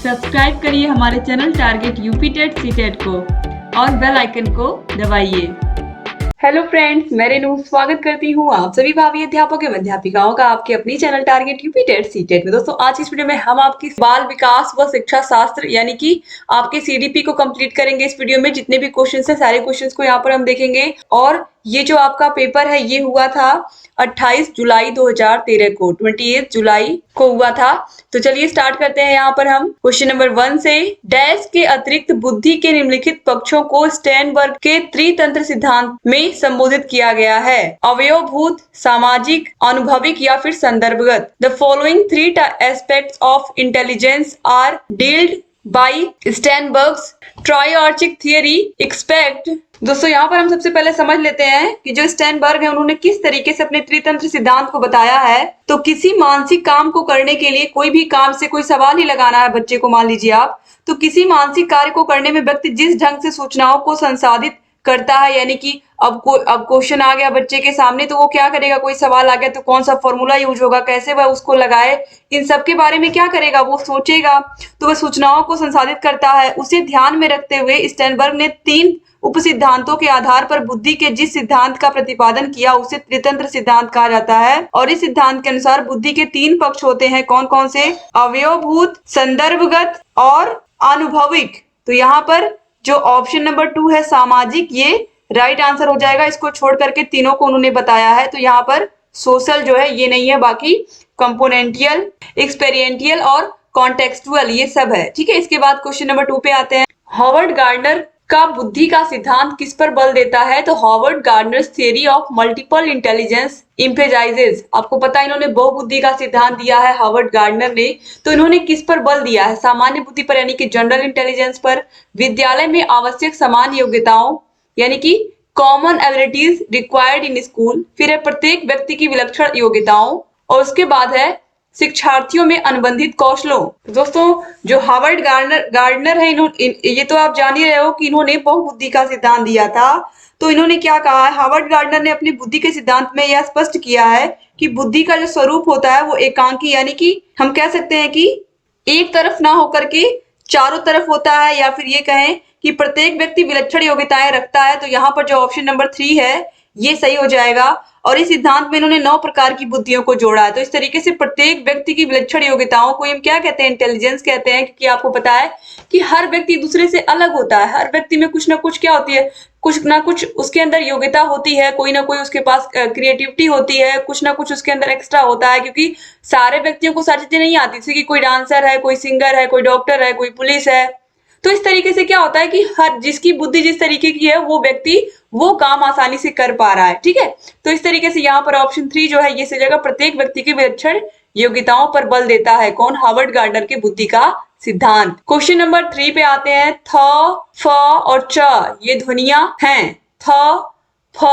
Subscribe करिए हमारे channel target UP TET CTET को और बेल आइकन को दबाइए। हेलो फ्रेंड्स, मैं रेनू स्वागत करती हूँ आप सभी भावी अध्यापक एवं अध्यापिकाओं का आपके अपनी channel target UP TET CTET में। दोस्तों, आज इस वीडियो में हम आपकी बाल विकास व शिक्षा शास्त्र यानी कि आपके सीडीपी को कंप्लीट करेंगे। इस वीडियो में जितने भी क्वेश्चंस हैं सारे क्वेश्चंस को यहाँ पर हम देखेंगे। और ये जो आपका पेपर है ये हुआ था 28 जुलाई 2013 को, 28 जुलाई को हुआ था। तो चलिए स्टार्ट करते हैं। यहाँ पर हम क्वेश्चन नंबर 1 से, डैश के अतिरिक्त बुद्धि के निम्नलिखित पक्षों को स्टेनबर्ग के त्रितंत्र सिद्धांत में संबोधित किया गया है। अवयवभूत, सामाजिक, अनुभविक या फिर संदर्भगत। The following three aspects of intelligence are dealed by Sternberg's triarchic theory expect. दोस्तों, यहाँ पर हम सबसे पहले समझ लेते हैं कि जो स्टेनबर्ग है उन्होंने किस तरीके से अपने त्रितंत्र सिद्धांत को बताया है। तो किसी मानसिक काम को करने के लिए कोई भी काम से कोई सवाल ही लगाना है बच्चे को, मान लीजिए आप, तो किसी मानसिक कार्य को करने में व्यक्ति जिस ढंग से सूचनाओं को संसाधित करता है, यानी कि अब क्वेश्चन आ गया बच्चे के सामने तो वो क्या करेगा, कोई सवाल आ गया तो कौन सा फॉर्मूला यूज होगा, कैसे वह उसको लगाए, इन सब के बारे में क्या करेगा, वो सोचेगा। तो वह सूचनाओं को संसाधित करता है। उसे ध्यान में रखते हुए स्टेनबर्ग ने 3 उप सिद्धांतों के आधार पर बुद्धि के जिस सिद्धांत का प्रतिपादन किया उसे त्रितंत्र सिद्धांत कहा जाता है। और इस सिद्धांत के अनुसार बुद्धि के 3 पक्ष होते हैं। कौन कौन से? अवयवभूत, संदर्भगत और अनुभविक। तो यहाँ पर जो ऑप्शन नंबर 2 है सामाजिक, ये राइट आंसर हो जाएगा। इसको छोड़ करके तीनों को उन्होंने बताया है। तो यहाँ पर सोशल जो है ये नहीं है, बाकी कंपोनेंटियल, एक्सपेरिएंटियल और कॉन्टेक्सुअल ये सब है। ठीक है, इसके बाद क्वेश्चन नंबर 2 पे आते हैं। हॉवर्ड गार्डनर का बुद्धि का सिद्धांत किस पर बल देता है? तो Howard Gardner's theory of multiple intelligence emphasises. आपको पता है इन्होंने बहुबुद्धि का सिद्धांत दिया है हॉवर्ड गार्डनर ने। तो इन्होंने किस पर बल दिया है? सामान्य बुद्धि पर यानी कि जनरल इंटेलिजेंस पर, विद्यालय में आवश्यक समान योग्यताओं यानी कि common abilities required in school, फिर है प्रत्येक व्यक्ति की विलक्षण योग्यताओं, और उसके बाद है शिक्षार्थियों में अनुबंधित कौशलों। दोस्तों, जो हार्वर्ड गार्डनर है, ये तो आप जान ही रहे हो कि इन्होंने बहुबुद्धि का सिद्धांत दिया था। तो इन्होंने क्या कहा है, हार्वर्ड गार्डनर ने अपनी बुद्धि के सिद्धांत में यह स्पष्ट किया है कि बुद्धि का जो स्वरूप होता है वो एकांकी, यानी कि हम कह सकते हैं कि एक तरफ ना होकर के चारों तरफ होता है, या फिर ये कहें कि प्रत्येक व्यक्ति विलक्षण योग्यताएं रखता है। तो यहाँ पर जो ऑप्शन नंबर 3 है ये सही हो जाएगा। और इस सिद्धांत में इन्होंने 9 प्रकार की बुद्धियों को जोड़ा है। तो इस तरीके से प्रत्येक व्यक्ति की विलक्षण योग्यताओं को हम क्या कहते हैं? इंटेलिजेंस कहते हैं। क्योंकि आपको पता है कि हर व्यक्ति दूसरे से अलग होता है। हर व्यक्ति में कुछ ना कुछ क्या होती है, कुछ ना कुछ उसके अंदर योग्यता होती है, कोई ना कोई उसके पास क्रिएटिविटी होती है, कुछ ना कुछ उसके अंदर एक्स्ट्रा होता है। क्योंकि सारे व्यक्तियों को सारी चीजें नहीं आती, जैसे कि कोई डांसर है, कोई सिंगर है, कोई डॉक्टर है, कोई पुलिस है। तो इस तरीके से क्या होता है कि हर जिसकी बुद्धि जिस तरीके की है वो व्यक्ति वो काम आसानी से कर पा रहा है। ठीक है, तो इस तरीके से यहाँ पर ऑप्शन 3 जो है ये सही जगह प्रत्येक व्यक्ति की विलक्षण योग्यताओं पर बल देता है। कौन? हार्वर्ड गार्डनर के बुद्धि का सिद्धांत। क्वेश्चन नंबर 3 पे आते हैं। थ, फ और च ये ध्वनियां हैं। थ, फ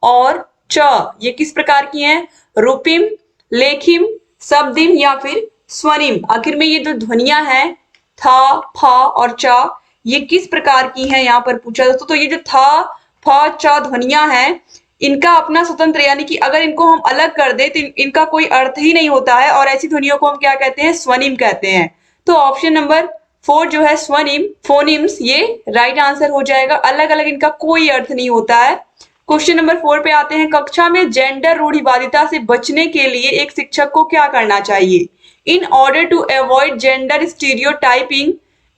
और च ये किस प्रकार की हैं? रूपिम, लेखिम, शब्दिम या फिर स्वनिम। आखिर में ये जो ध्वनियां हैं थ, फ और च ये किस प्रकार की हैं यहाँ पर पूछा दोस्तों। तो ये जो थ, फ, च ध्वनियां हैं इनका अपना स्वतंत्र, यानी कि अगर इनको हम अलग कर दे तो इनका कोई अर्थ ही नहीं होता है, और ऐसी ध्वनियों को हम क्या कहते हैं? स्वनिम कहते हैं। तो ऑप्शन नंबर 4 जो है स्वनिम, फोनिम्स, ये राइट आंसर हो जाएगा। अलग अलग इनका कोई अर्थ नहीं होता है। क्वेश्चन नंबर 4 पे आते हैं। कक्षा में जेंडर रूढ़िवादिता से बचने के लिए एक शिक्षक को क्या करना चाहिए? In order to avoid gender stereotyping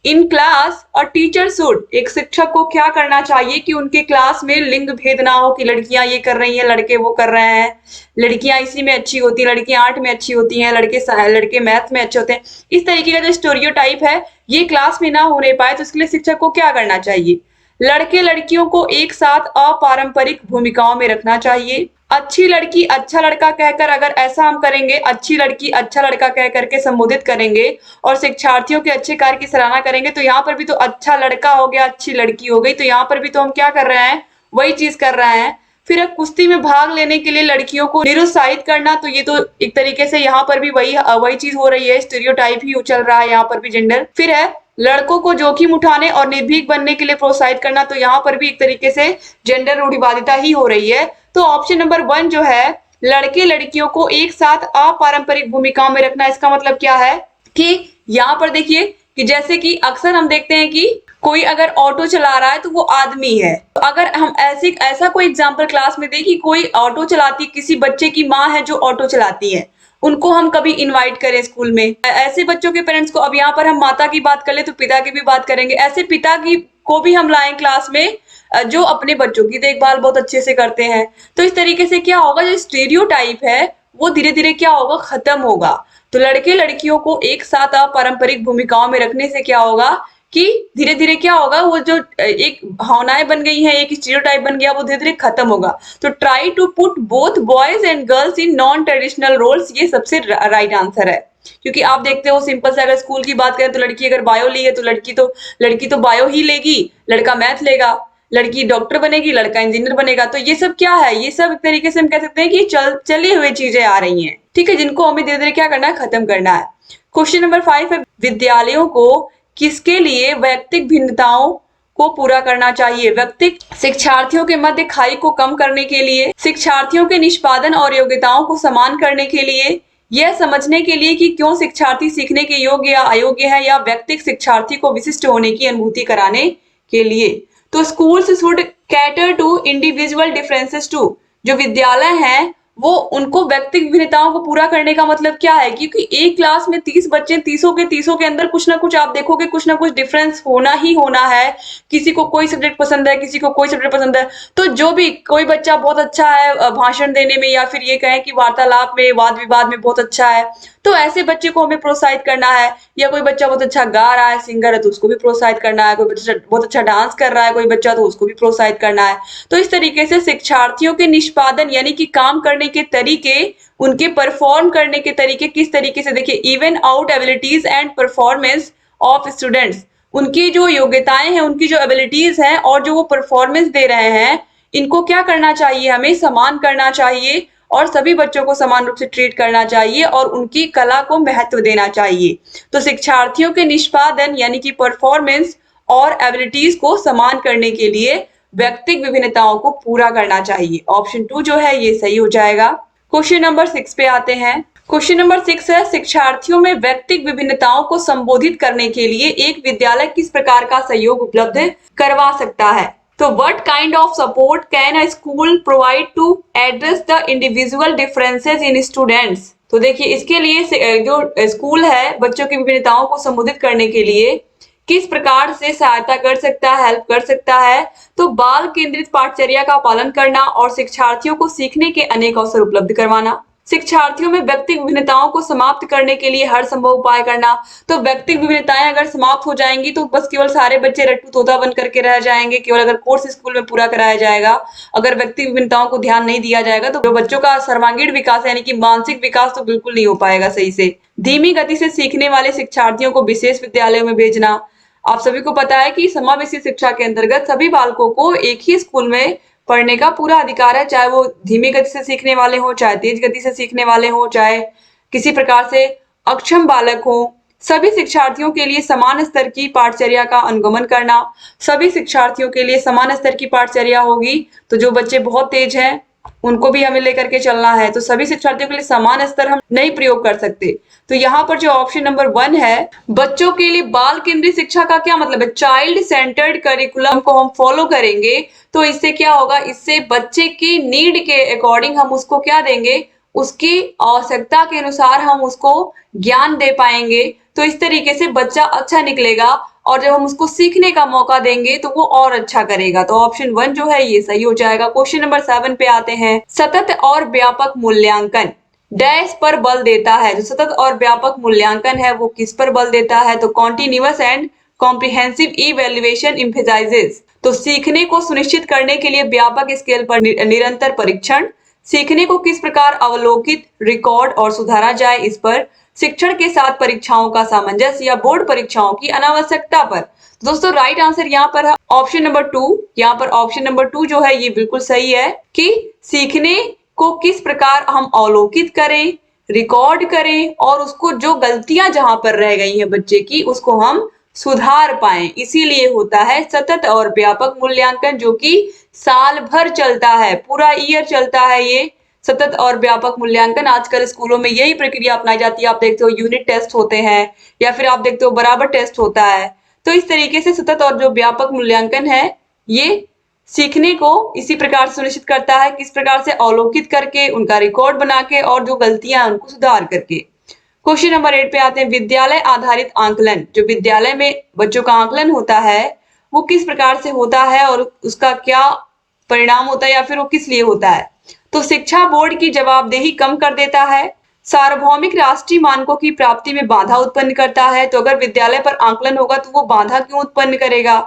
in class, a teacher should, एक शिक्षक को क्या करना चाहिए कि उनके क्लास में लिंग भेद ना हो कि लड़कियां ये कर रही हैं, लड़के वो कर रहे हैं, लड़कियां इसी में अच्छी होती हैं, लड़कियां आर्ट में अच्छी होती हैं, लड़के मैथ में अच्छे होते हैं। इस तरीके का जो स्टेरियोटाइप है ये क्लास में ना होने पाए, तो इसके लिए शिक्षक को क्या करना चाहिए? लड़के लड़कियों को एक साथ अपारंपरिक भूमिकाओं में रखना चाहिए। अच्छी लड़की अच्छा लड़का कहकर, अगर ऐसा हम करेंगे, अच्छी लड़की अच्छा लड़का कह करके संबोधित करेंगे और शिक्षार्थियों के अच्छे कार्य की सराहना करेंगे, तो यहाँ पर भी तो अच्छा लड़का हो गया, अच्छी लड़की हो गई। तो यहाँ पर भी तो हम क्या कर रहे हैं? वही चीज कर रहे हैं। फिर अब कुश्ती में भाग लेने के लिए लड़कियों को निरुत्साहित करना, तो ये तो एक तरीके से यहाँ पर भी वही चीज हो रही है, स्टीरियोटाइप ही चल रहा है यहाँ पर भी, जेंडर। फिर है लड़कों को जोखिम उठाने और निर्भीक बनने के लिए प्रोत्साहित करना, तो यहाँ पर भी एक तरीके से जेंडर रूढ़िवादिता ही हो रही है। तो ऑप्शन नंबर 1 जो है लड़के लड़कियों को एक साथ अपारंपरिक भूमिकाओं में रखना, इसका मतलब क्या है कि यहाँ पर देखिए कि जैसे कि अक्सर हम देखते हैं कि कोई अगर ऑटो चला रहा है तो वो आदमी है। तो अगर हम ऐसा कोई एग्जाम्पल क्लास में दें कि कोई ऑटो चलाती, किसी बच्चे की माँ है जो ऑटो चलाती है, उनको हम कभी इनवाइट करें स्कूल में। ऐसे बच्चों के पेरेंट्स को, अब यहाँ पर हम माता की बात कर ले तो पिता की भी बात करेंगे, ऐसे पिता की को भी हम लाएं क्लास में जो अपने बच्चों की देखभाल बहुत अच्छे से करते हैं। तो इस तरीके से क्या होगा, जो स्टीरियोटाइप है वो धीरे धीरे क्या होगा, खत्म होगा। तो लड़के लड़कियों को एक साथ पारंपरिक भूमिकाओं में रखने से क्या होगा कि धीरे धीरे क्या होगा, वो जो एक भावनाएं बन गई हैं, एक स्टीरियोटाइप बन गया, वो धीरे धीरे खत्म होगा। तो try to put both boys and girls in non traditional roles, ये सबसे राइट आंसर है। क्योंकि आप देखते हो सिंपल से, अगर स्कूल की बात करें तो लड़की अगर बायो ली है तो लड़की तो बायो ही लेगी, लड़का मैथ लेगा। लड़की डॉक्टर बनेगी, लड़का इंजीनियर बनेगा। तो ये सब क्या है, ये सब एक तरीके से हम कह सकते हैं कि चली हुई चीजें आ रही हैं, ठीक है, जिनको हमें धीरे धीरे क्या करना है, खत्म करना है। क्वेश्चन नंबर 5 है, विद्यालयों को किसके लिए वैयक्तिक भिन्नताओं को पूरा करना चाहिए? व्यक्तिक शिक्षार्थियों के मध्य खाई को कम करने के लिए, शिक्षार्थियों के निष्पादन और योग्यताओं को समान करने के लिए, यह समझने के लिए कि क्यों शिक्षार्थी सीखने के योग्य या अयोग्य है, या व्यक्तिक शिक्षार्थी को विशिष्ट होने की अनुभूति कराने के लिए। तो schools should cater to individual differences too, जो विद्यालय हैं वो उनको व्यक्तिगत भिन्नताओं को पूरा करने का मतलब क्या है, क्योंकि एक क्लास में 30 बच्चे, 30 के अंदर कुछ ना कुछ आप देखोगे, कुछ ना कुछ डिफरेंस होना ही होना है। किसी को कोई सब्जेक्ट पसंद है, किसी को कोई सब्जेक्ट पसंद है। तो जो भी कोई बच्चा बहुत अच्छा है भाषण देने में, या फिर ये कहें कि वार्तालाप में, वाद विवाद में बहुत अच्छा है, तो ऐसे बच्चे को हमें प्रोत्साहित करना है। या कोई बच्चा बहुत अच्छा गा रहा है, सिंगर है, तो उसको भी प्रोत्साहित करना है। कोई बच्चा बहुत अच्छा डांस कर रहा है कोई बच्चा, तो उसको भी प्रोत्साहित करना है। तो इस तरीके से शिक्षार्थियों के निष्पादन यानी कि काम करने के तरीके, उनके परफॉर्म करने के तरीके किस तरीके से, देखिए, even out abilities and performance of students, उनकी जो योग्यताएं हैं, उनकी जो एबिलिटीज हैं और जो वो परफॉर्मेंस दे रहे हैं, इनको क्या करना चाहिए, हमें समान करना चाहिए और सभी बच्चों को समान रूप से ट्रीट करना चाहिए और उनकी कला को महत्व देना चाहिए। तो शिक्षार्थियों के निष्पादन यानी कि परफॉर्मेंस और एबिलिटीज को समान करने के लिए व्यक्तिगत विभिन्नताओं को पूरा करना चाहिए। ऑप्शन 2 जो है ये सही हो जाएगा। क्वेश्चन नंबर 6 पे आते हैं। क्वेश्चन नंबर 6 है, शिक्षार्थियों में व्यक्तिगत विभिन्नताओं को संबोधित करने के लिए एक विद्यालय किस प्रकार का सहयोग उपलब्ध करवा सकता है? तो what kind of support can a school provide to address the individual differences in students? तो देखिए, इसके लिए जो स्कूल है बच्चों की विभिन्नताओं को संबोधित करने के लिए किस प्रकार से सहायता कर सकता है, हेल्प कर सकता है? तो बाल केंद्रित पाठचर्या का पालन करना और शिक्षार्थियों को सीखने के अनेक अवसर उपलब्ध करवाना, शिक्षार्थियों में व्यक्तिगत विभिन्नताओं को समाप्त करने के लिए हर संभव उपाय करना। तो व्यक्तिगत विभिन्नताएं अगर समाप्त हो जाएंगी तो बस केवल सारे बच्चे रट्टू तोता बन करके रह जाएंगे, केवल अगर कोर्स स्कूल में पूरा कराया जाएगा। अगर व्यक्तिगत विभिन्नताओं को ध्यान नहीं दिया जाएगा तो बच्चों का सर्वांगीण विकास यानी कि मानसिक विकास तो बिल्कुल नहीं हो पाएगा सही से। धीमी गति से सीखने वाले शिक्षार्थियों को विशेष विद्यालयों में भेजना। आप सभी को पता है कि समावेशी शिक्षा के अंतर्गत सभी बालकों को एक ही स्कूल में पढ़ने का पूरा अधिकार है, चाहे वो धीमी गति से सीखने वाले हो, चाहे तेज गति से सीखने वाले हो, चाहे किसी प्रकार से अक्षम बालक हो। सभी शिक्षार्थियों के लिए समान स्तर की पाठचर्या का अनुगमन करना। सभी शिक्षार्थियों के लिए समान स्तर की पाठचर्या होगी, तो जो बच्चे बहुत तेज हैं उनको भी हमें लेकर के चलना है। तो सभी शिक्षार्थियों के लिए समान स्तर हम नहीं प्रयोग कर सकते। तो यहाँ पर जो ऑप्शन नंबर 1 है, बच्चों के लिए बाल केंद्रित शिक्षा का क्या मतलब है? चाइल्ड सेंटर्ड करिकुलम को हम फॉलो करेंगे तो इससे क्या होगा, इससे बच्चे की नीड के अकॉर्डिंग हम उसको क्या देंगे, उसकी आवश्यकता के अनुसार हम उसको ज्ञान दे पाएंगे। तो इस तरीके से बच्चा अच्छा निकलेगा और जब हम उसको सीखने का मौका देंगे तो वो और अच्छा करेगा। तो ऑप्शन 1 जो है ये सही हो जाएगा। क्वेश्चन नंबर 7 पे आते हैं। सतत और व्यापक मूल्यांकन डैश पर बल देता है। जो सतत और व्यापक मूल्यांकन है वो किस पर बल देता है? तो continuous and comprehensive evaluation emphasises. तो सीखने को सुनिश्चित करने के लिए व्यापक स्केल पर निरंतर परीक्षण। सीखने को किस प्रकार अवलोकित, रिकॉर्ड और सुधारा जाए इस पर। शिक्षण के साथ परीक्षाओं का सामंजस्य या बोर्ड परीक्षाओं की अनावश्यकता पर। तो दोस्तों राइट आंसर यहाँ पर है ऑप्शन नंबर 2। यहाँ पर ऑप्शन नंबर 2 जो है ये बिल्कुल सही है कि सीखने को किस प्रकार हम अवलोकित करें, रिकॉर्ड करें और उसको जो गलतियां जहां पर रह गई हैं बच्चे की उसको हम सुधार पाएं। इसीलिए होता है सतत और व्यापक मूल्यांकन, जो कि साल भर चलता है, पूरा ईयर चलता है ये सतत और व्यापक मूल्यांकन, आजकल स्कूलों में यही प्रक्रिया अपनाई जाती है। आप देखते हो यूनिट टेस्ट होते हैं या फिर आप देखते हो बराबर टेस्ट होता है। तो इस तरीके से सतत और जो व्यापक मूल्यांकन है ये सीखने को इसी प्रकार सुनिश्चित करता है, किस प्रकार से अवलोकित करके, उनका रिकॉर्ड बना के और जो गलतियां उनको सुधार करके। क्वेश्चन नंबर 8 पे आते हैं, विद्यालय आधारित आंकलन। जो विद्यालय में बच्चों का आंकलन होता है वो किस प्रकार से होता है और उसका क्या परिणाम होता है या फिर वो किस लिए होता है। तो शिक्षा बोर्ड की जवाबदेही कम कर देता है, सार्वभौमिक राष्ट्रीय मानकों की प्राप्ति में बाधा उत्पन्न करता है। तो अगर विद्यालय पर आंकलन होगा तो वो बाधा क्यों उत्पन्न करेगा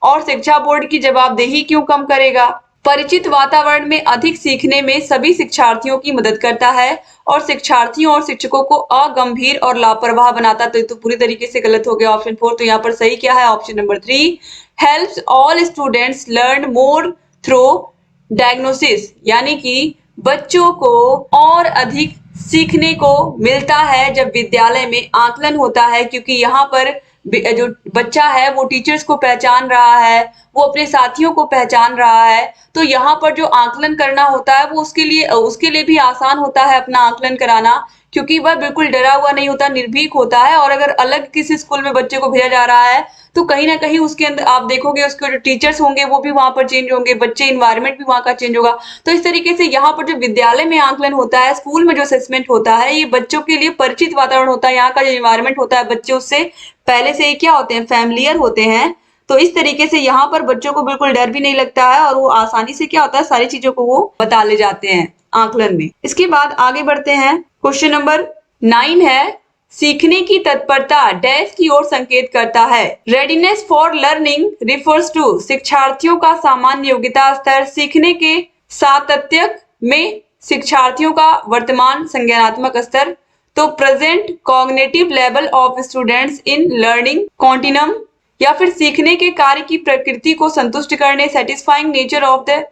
और शिक्षा बोर्ड की जवाबदेही क्यों कम करेगा। परिचित वातावरण में अधिक सीखने में सभी शिक्षार्थियों की मदद करता है और शिक्षार्थियों और शिक्षकों को अगंभीर और लापरवाह बनाता। तो ये तो पूरी तरीके से गलत हो गया ऑप्शन 4। तो यहाँ पर सही क्या है, option number 3, helps all students learn more through diagnosis, यानी कि बच्चों को और अधिक सीखने को मिलता है जब विद्यालय में आकलन होता है, क्योंकि यहाँ पर जो बच्चा है वो टीचर्स को पहचान रहा है, वो अपने साथियों को पहचान रहा है। तो यहाँ पर जो आकलन करना होता है वो उसके लिए भी आसान होता है अपना आकलन कराना, क्योंकि वह बिल्कुल डरा हुआ नहीं होता, निर्भीक होता है। और अगर अलग किसी स्कूल में बच्चे को भेजा जा रहा है तो कहीं ना कहीं उसके अंदर आप देखोगे उसके जो टीचर्स होंगे वो भी वहां पर चेंज होंगे, बच्चे इन्वायरमेंट भी वहां का चेंज होगा। तो इस तरीके से यहाँ पर जो विद्यालय में आकलन होता है, स्कूल में जो असेसमेंट होता है, ये बच्चों के लिए परिचित वातावरण होता है। यहाँ का जो इन्वायरमेंट होता है बच्चे उससे पहले से ही क्या होते हैं, फैमिलियर होते हैं। तो इस तरीके से यहाँ पर बच्चों को बिल्कुल डर भी नहीं लगता है और वो आसानी से क्या होता है सारी चीजों को वो बता ले जाते हैं आकलन में। इसके बाद आगे बढ़ते हैं, क्वेश्चन नंबर 9 है, सीखने की तत्परता डैश की ओर संकेत करता है। Readiness for learning refers to, शिक्षार्थियों का सामान्य योग्यता स्तर, सीखने के सातत्य में शिक्षार्थियों का वर्तमान संज्ञानात्मक स्तर। तो present cognitive level of students in learning continuum, या फिर सीखने के कार्य की प्रकृति को संतुष्ट करने, satisfying nature of the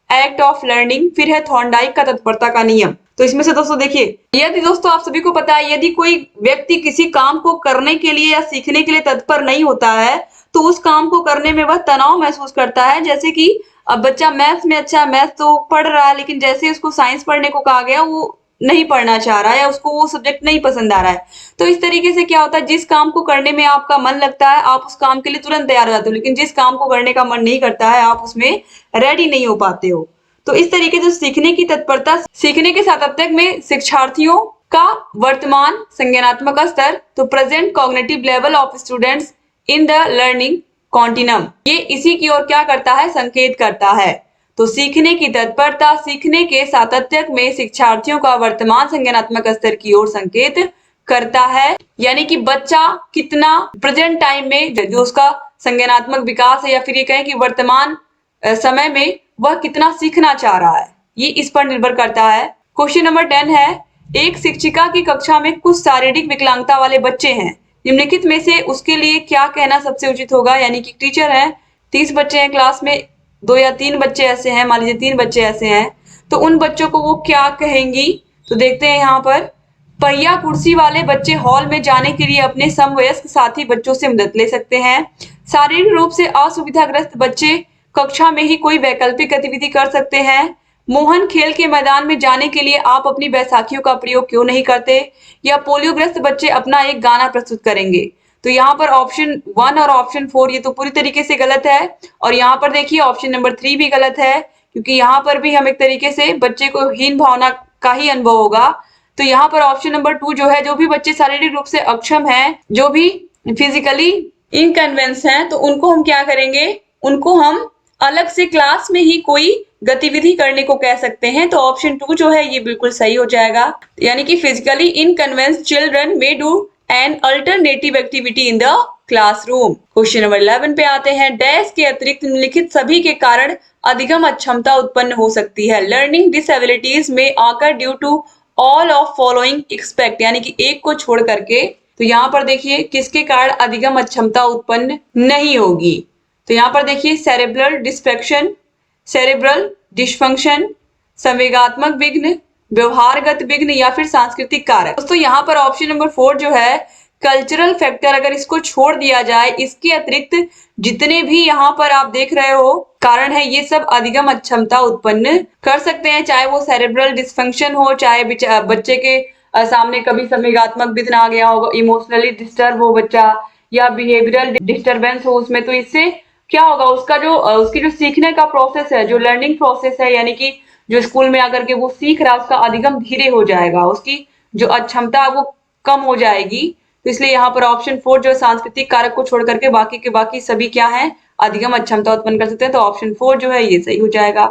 act of learning. फिर है थॉर्नडाइक का तत्परता का नियम। तो इसमें से दोस्तों देखिए, यदि दोस्तों आप सभी को पता है यदि कोई व्यक्ति किसी काम को करने के लिए या सीखने के लिए तत्पर नहीं होता है तो उस काम को करने में वह तनाव महसूस करता है। जैसे कि अब बच्चा मैथ्स में अच्छा है, मैथ तो पढ़ रहा है, लेकिन जैसे उसको साइंस पढ़ने को कहा गया वो नहीं पढ़ना चाह रहा है या उसको वो सब्जेक्ट नहीं पसंद आ रहा है। तो इस तरीके से क्या होता है, जिस काम को करने में आपका मन लगता है आप उस काम के लिए तुरंत तैयार हो जाते हो, लेकिन जिस काम को करने का मन नहीं करता है आप उसमें रेडी नहीं हो पाते हो। तो इस तरीके से सीखने की तत्परता, सीखने के सातत्य में शिक्षार्थियों का वर्तमान संज्ञानात्मक स्तर, तो present cognitive level of students in the learning continuum, ये इसी की ओर क्या करता है, संकेत करता है। तो सीखने की तत्परता सीखने के सातत्य में शिक्षार्थियों का वर्तमान संज्ञानात्मक स्तर की ओर संकेत करता है, यानी कि बच्चा कितना प्रेजेंट टाइम में जो उसका संज्ञानात्मक विकास है या फिर ये कहें कि वर्तमान समय में वह कितना सीखना चाह रहा है, ये इस पर निर्भर करता है। क्वेश्चन नंबर 10 है, एक शिक्षिका की कक्षा में कुछ शारीरिक विकलांगता वाले बच्चे हैं, निम्नलिखित में से उसके लिए क्या कहना सबसे उचित होगा। यानी कि टीचर है, 30 बच्चे हैं क्लास में, 2 या 3 बच्चे ऐसे हैं, मान लीजिए 3 बच्चे ऐसे हैं, तो उन बच्चों को वो क्या कहेंगी। तो देखते हैं यहाँ पर, पहिया कुर्सी वाले बच्चे हॉल में जाने के लिए अपने समवयस्क साथी बच्चों से मदद ले सकते हैं। शारीरिक रूप से असुविधाग्रस्त बच्चे कक्षा में ही कोई वैकल्पिक गतिविधि कर सकते हैं। मोहन, खेल के मैदान में जाने के लिए आप अपनी बैसाखियों का प्रयोग क्यों नहीं करते। या पोलियोग्रस्त बच्चे अपना एक गाना प्रस्तुत करेंगे। तो यहाँ पर ऑप्शन 1 और ऑप्शन 4 ये तो पूरी तरीके से गलत है। और यहाँ पर देखिए ऑप्शन नंबर 3 भी गलत है, क्योंकि यहाँ पर भी हम एक तरीके से बच्चे को हीन भावना का ही अनुभव होगा। तो यहाँ पर ऑप्शन नंबर 2 जो है, जो भी बच्चे शारीरिक रूप से अक्षम हैं, जो भी फिजिकली इनकन्वेंस हैं, तो उनको हम क्या करेंगे, उनको हम अलग से क्लास में ही कोई गतिविधि करने को कह सकते हैं। तो ऑप्शन 2 जो है ये बिल्कुल सही हो जाएगा, यानी कि physically inconvenience children may do an alternative activity in the classroom. Question number 11 पे आते हैं, डैश के अतिरिक्त निम्नलिखित सभी के कारण अधिगम अक्षमता उत्पन्न हो सकती है। लर्निंग डिसेबिलिटीज में आकर due to all of following expect, यानी कि एक को छोड़ करके। तो यहाँ पर देखिए किसके कारण अधिगम अक्षमता उत्पन्न नहीं होगी। तो यहाँ पर देखिए सेरेब्रल डिस्फेक्शन, सेरेब्रल डिस्फंक्शन, संवेगात्मक विघ्न, व्यवहारगत विघ्न या फिर सांस्कृतिक कारक। दोस्तों यहाँ पर ऑप्शन नंबर 4 जो है कल्चरल फैक्टर, अगर इसको छोड़ दिया जाए, इसके अतिरिक्त जितने भी यहाँ पर आप देख रहे हो कारण है, ये सब अधिगम अक्षमता उत्पन्न कर सकते हैं, चाहे वो सेरेब्रल डिस्फंक्शन हो, चाहे बच्चे के सामने कभी संवेगात्मक विघ्न आ गया होगा, इमोशनली डिस्टर्ब हो बच्चा, या बिहेवियरल डिस्टरबेंस हो उसमें, तो इससे क्या होगा, उसकी जो सीखने का प्रोसेस है, जो लर्निंग प्रोसेस है, यानी कि जो स्कूल में आकर के वो सीख रहा है, उसका अधिगम धीरे हो जाएगा, उसकी जो अक्षमता है वो कम हो जाएगी। तो इसलिए यहाँ पर ऑप्शन 4 जो सांस्कृतिक कारक को छोड़ करके बाकी के बाकी सभी क्या है, अधिगम अक्षमता उत्पन्न कर सकते हैं। तो ऑप्शन 4 जो है ये सही हो जाएगा।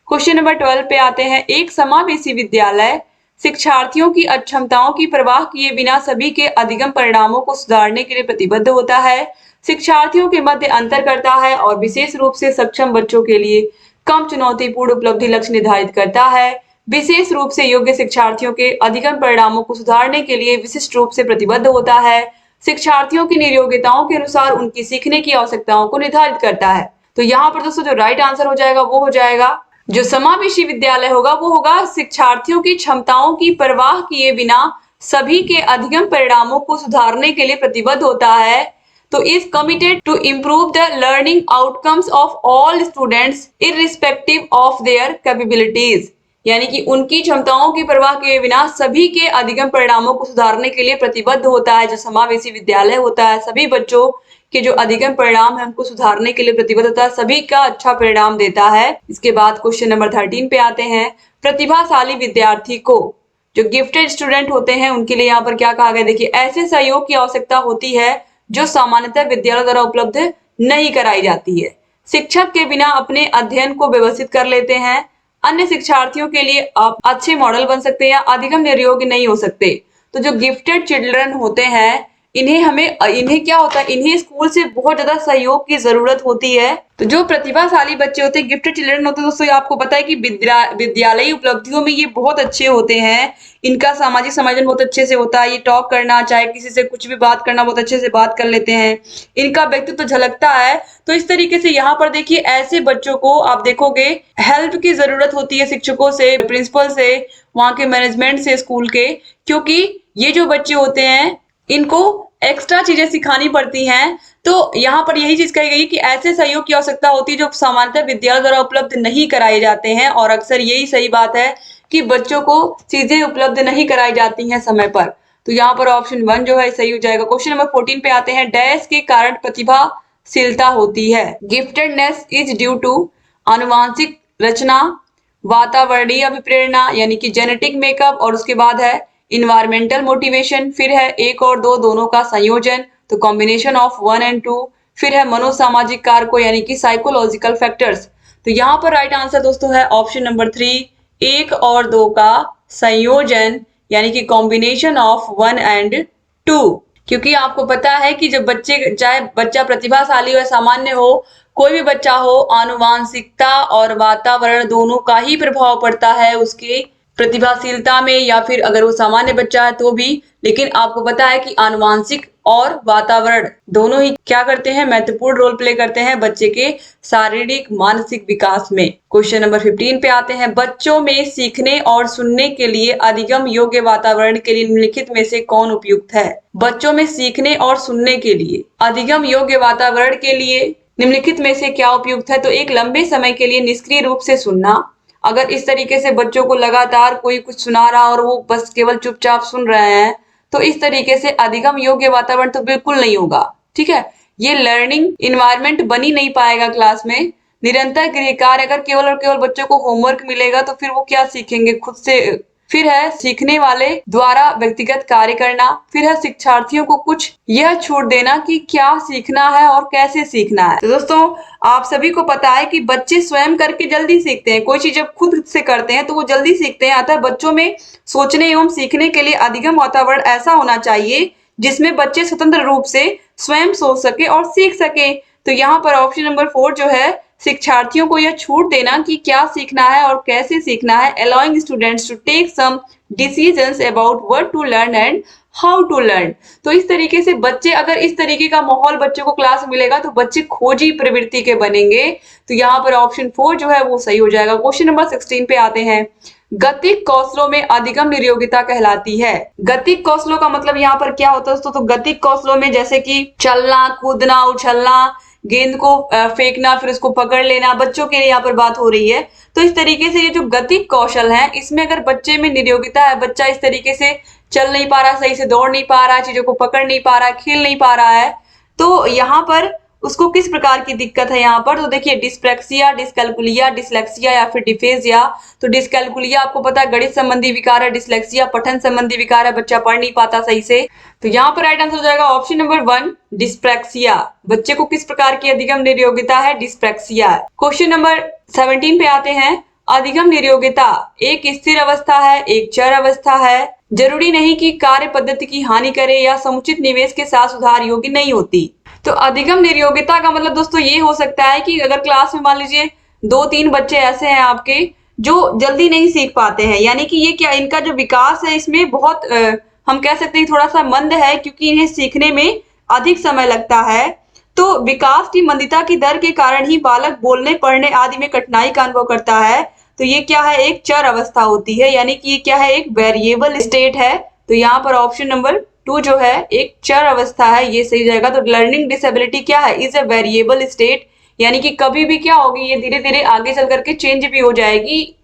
क्वेश्चन नंबर 12 पे आते हैं। एक समावेशी विद्यालय शिक्षार्थियों की अक्षमताओं की परवाह किए बिना सभी के अधिगम परिणामों को सुधारने के लिए प्रतिबद्ध होता है, शिक्षार्थियों के मध्य अंतर करता है और विशेष रूप से सक्षम बच्चों के लिए कम चुनौतीपूर्ण उपलब्धि लक्ष्य निर्धारित करता है, विशेष रूप से योग्य शिक्षार्थियों के अधिगम परिणामों को सुधारने के लिए विशिष्ट रूप से प्रतिबद्ध होता है, शिक्षार्थियों की योग्यताओं के अनुसार उनकी सीखने की आवश्यकताओं को निर्धारित करता है। तो यहाँ पर दोस्तों जो राइट आंसर हो जाएगा वो हो जाएगा, जो समावेशी विद्यालय होगा वो होगा शिक्षार्थियों की क्षमताओं की परवाह किए बिना सभी के अधिगम परिणामों को सुधारने के लिए प्रतिबद्ध होता है। तो is committed to improve the learning outcomes of all students irrespective of their capabilities, यानी कि उनकी क्षमताओं की परवाह किए बिना सभी के अधिगम परिणामों को सुधारने के लिए प्रतिबद्ध होता है। जो समावेशी विद्यालय होता है सभी बच्चों के जो अधिगम परिणाम है उनको सुधारने के लिए प्रतिबद्ध होता है, सभी का अच्छा परिणाम देता है। इसके बाद क्वेश्चन नंबर 13 पे आते हैं। प्रतिभाशाली विद्यार्थी को, जो गिफ्टेड स्टूडेंट होते हैं उनके लिए यहाँ पर क्या कहा गया, देखिए ऐसे सहयोग की आवश्यकता होती है जो सामान्यतः विद्यालय द्वारा उपलब्ध नहीं कराई जाती है। शिक्षक के बिना अपने अध्ययन को व्यवस्थित कर लेते हैं, अन्य शिक्षार्थियों के लिए आप अच्छे मॉडल बन सकते हैं या अधिगम निर्योग्य नहीं हो सकते। तो जो गिफ्टेड चिल्ड्रन होते हैं इन्हें क्या होता है, इन्हें स्कूल से बहुत ज्यादा सहयोग की जरूरत होती है। तो जो प्रतिभाशाली बच्चे होते हैं, गिफ्टेड चिल्ड्रन होते हैं दोस्तों, आपको पता है कि विद्यालयी उपलब्धियों में ये बहुत अच्छे होते हैं, इनका सामाजिक समायोजन बहुत अच्छे से होता है, ये टॉक करना चाहे किसी से कुछ भी बात करना बहुत अच्छे से बात कर लेते हैं, इनका व्यक्तित्व झलकता है। तो इस तरीके से यहाँ पर देखिए ऐसे बच्चों को आप देखोगे हेल्प की जरूरत होती है शिक्षकों से, प्रिंसिपल से, वहां के मैनेजमेंट से स्कूल के, क्योंकि ये जो बच्चे होते हैं इनको एक्स्ट्रा चीजें सिखानी पड़ती हैं। तो यहाँ पर यही चीज कही गई कि ऐसे सहयोग की आवश्यकता होती है जो सामान्यतः विद्यालय द्वारा उपलब्ध नहीं कराए जाते हैं, और अक्सर यही सही बात है कि बच्चों को चीजें उपलब्ध नहीं कराई जाती हैं समय पर। तो यहाँ पर ऑप्शन 1 जो है सही हो जाएगा। क्वेश्चन नंबर 14 पे आते हैं। डैश के कारण प्रतिभाशीलता होती है। गिफ्टेडनेस इज ड्यू टू आनुवांशिक रचना, वातावरणीय अभिप्रेरणा यानी कि जेनेटिक मेकअप, और उसके बाद है इन्वायरमेंटल मोटिवेशन, फिर है 1 और 2 दोनों का संयोजन, तो कॉम्बिनेशन ऑफ 1 एंड 2, फिर है मनोसामाजिक कारकों यानी कि साइकोलॉजिकल फैक्टर्स। तो यहाँ पर राइट आंसर दोस्तों है ऑप्शन नंबर 3, 1 और 2 का संयोजन यानी कि कॉम्बिनेशन ऑफ 1 एंड 2। क्योंकि आपको पता है कि जब चाहे बच्चा प्रतिभाशाली हो सामान्य हो, कोई भी बच्चा हो, आनुवांशिकता और वातावरण दोनों का ही प्रभाव पड़ता है उसके प्रतिभाशीलता में, या फिर अगर वो सामान्य बच्चा है तो भी। लेकिन आपको पता है कि आनुवांशिक और वातावरण दोनों ही क्या करते हैं, महत्वपूर्ण रोल प्ले करते हैं बच्चे के शारीरिक मानसिक विकास में। क्वेश्चन नंबर 15 पे आते हैं। बच्चों में सीखने और सुनने के लिए अधिगम योग्य वातावरण के लिए निम्नलिखित में से कौन उपयुक्त है। बच्चों में सीखने और सुनने के लिए अधिगम योग्य वातावरण के लिए निम्नलिखित में से क्या उपयुक्त है। तो एक, लंबे समय के लिए निष्क्रिय रूप से सुनना। अगर इस तरीके से बच्चों को लगातार कोई कुछ सुना रहा और वो बस केवल चुपचाप सुन रहे हैं, तो इस तरीके से अधिगम योग्य वातावरण तो बिल्कुल नहीं होगा। ठीक है, ये लर्निंग इन्वायरमेंट बनी नहीं पाएगा क्लास में। निरंतर गृह कार्य, अगर केवल और केवल बच्चों को होमवर्क मिलेगा तो फिर वो क्या सीखेंगे खुद से। फिर है सीखने वाले द्वारा व्यक्तिगत कार्य करना। फिर है शिक्षार्थियों को कुछ यह छूट देना कि क्या सीखना है और कैसे सीखना है। तो दोस्तों आप सभी को पता है कि बच्चे स्वयं करके जल्दी सीखते हैं, कोई चीज जब खुद से करते हैं तो वो जल्दी सीखते हैं। अतः बच्चों में सोचने एवं सीखने के लिए अधिगम वातावरण ऐसा होना चाहिए जिसमें बच्चे स्वतंत्र रूप से स्वयं सोच सके और सीख सके। तो यहाँ पर ऑप्शन नंबर 4 जो है, शिक्षार्थियों को यह छूट देना कि क्या सीखना है और कैसे सीखना है, allowing students to take some decisions about what to learn and how to learn। तो इस तरीके से बच्चे, अगर इस तरीके का माहौल बच्चों को क्लास में मिलेगा तो बच्चे खोजी प्रवृत्ति के बनेंगे। तो यहाँ पर ऑप्शन 4 जो है वो सही हो जाएगा। क्वेश्चन नंबर 16 पे आते हैं। गतिक कौशलों में अधिगम निर्योग्यता कहलाती है। गतिक कौशलों का मतलब यहाँ पर क्या होता है दोस्तों, तो गतिक कौशलों में जैसे कि चलना, कूदना, उछलना, गेंद को फेंकना, फिर उसको पकड़ लेना, बच्चों के लिए यहाँ पर बात हो रही है। तो इस तरीके से ये जो गतिक कौशल है, इसमें अगर बच्चे में निरोगिता है, बच्चा इस तरीके से चल नहीं पा रहा, सही से दौड़ नहीं पा रहा, चीजों को पकड़ नहीं पा रहा, खेल नहीं पा रहा है, तो यहाँ पर उसको किस प्रकार की दिक्कत है यहाँ पर? तो देखिए, डिस्प्रैक्सिया, डिसकैल्कुलिया, डिसलेक्सिया या फिर डिफेजिया। तो डिसकैल्कुलिया आपको पता है गणित संबंधी विकार है, डिसलेक्सिया पठन संबंधी विकार है, बच्चा पढ़ नहीं पाता सही से। तो यहाँ पर राइट आंसर हो जाएगा ऑप्शन नंबर 1 डिस्प्रैक्सिया। बच्चे को किस प्रकार की अधिगम निरोगिता है? डिस्प्रैक्सिया। क्वेश्चन नंबर 17 पे आते हैं। अधिगम निरोगिता एक स्थिर अवस्था है, एक चर अवस्था है, जरूरी नहीं कि कार्य पद्धति की हानि करे या समुचित निवेश के साथ सुधार योग्य नहीं होती। तो अधिगम निरोगिता का मतलब दोस्तों ये हो सकता है कि अगर क्लास में मान लीजिए 2-3 बच्चे ऐसे हैं आपके जो जल्दी नहीं सीख पाते हैं, यानी कि ये क्या, इनका जो विकास है इसमें बहुत हम कह सकते हैं थोड़ा सा मंद है, क्योंकि इन्हें सीखने में अधिक समय लगता है। तो विकास की मंदिता की दर के कारण ही बालक बोलने, पढ़ने आदि में कठिनाई का अनुभव करता है। तो ये क्या है? एक चर अवस्था होती है, यानी कि ये क्या है? एक वेरिएबल स्टेट है। तो यहाँ पर ऑप्शन नंबर 2 जो है एक चर अवस्था है, ये सही जाएगा। तो लर्निंग डिसेबिलिटी क्या है? इज अ वेरिएबल स्टेट, यानी कि कभी भी क्या होगी, ये धीरे धीरे आगे चल करके चेंज भी हो जाएगी।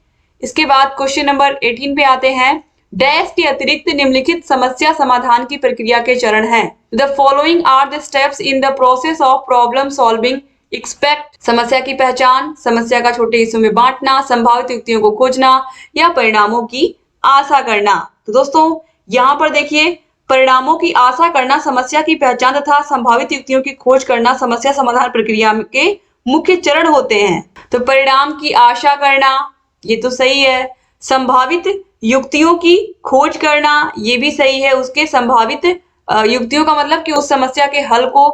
इसके बाद क्वेश्चन नंबर 18 पे आते हैं। डैश के अतिरिक्त निम्नलिखित समस्या समाधान की प्रक्रिया के चरण हैं। The following are the steps in the process of problem solving. Expect समस्या की पहचान, समस्या का छोटे हिस्सों में बांटना, संभावित युक्तियों को खोजना या परिणामों की आशा करना। तो दोस्तों यहाँ पर देखिए, परिणामों की आशा करना, समस्या की पहचान तथा संभावित युक्तियों की खोज करना समस्या समाधान प्रक्रिया के मुख्य चरण होते हैं। तो परिणाम की आशा करना, ये तो सही है। संभावित युक्तियों की खोज करना, ये भी सही है। उसके संभावित युक्तियों का मतलब कि उस समस्या के हल को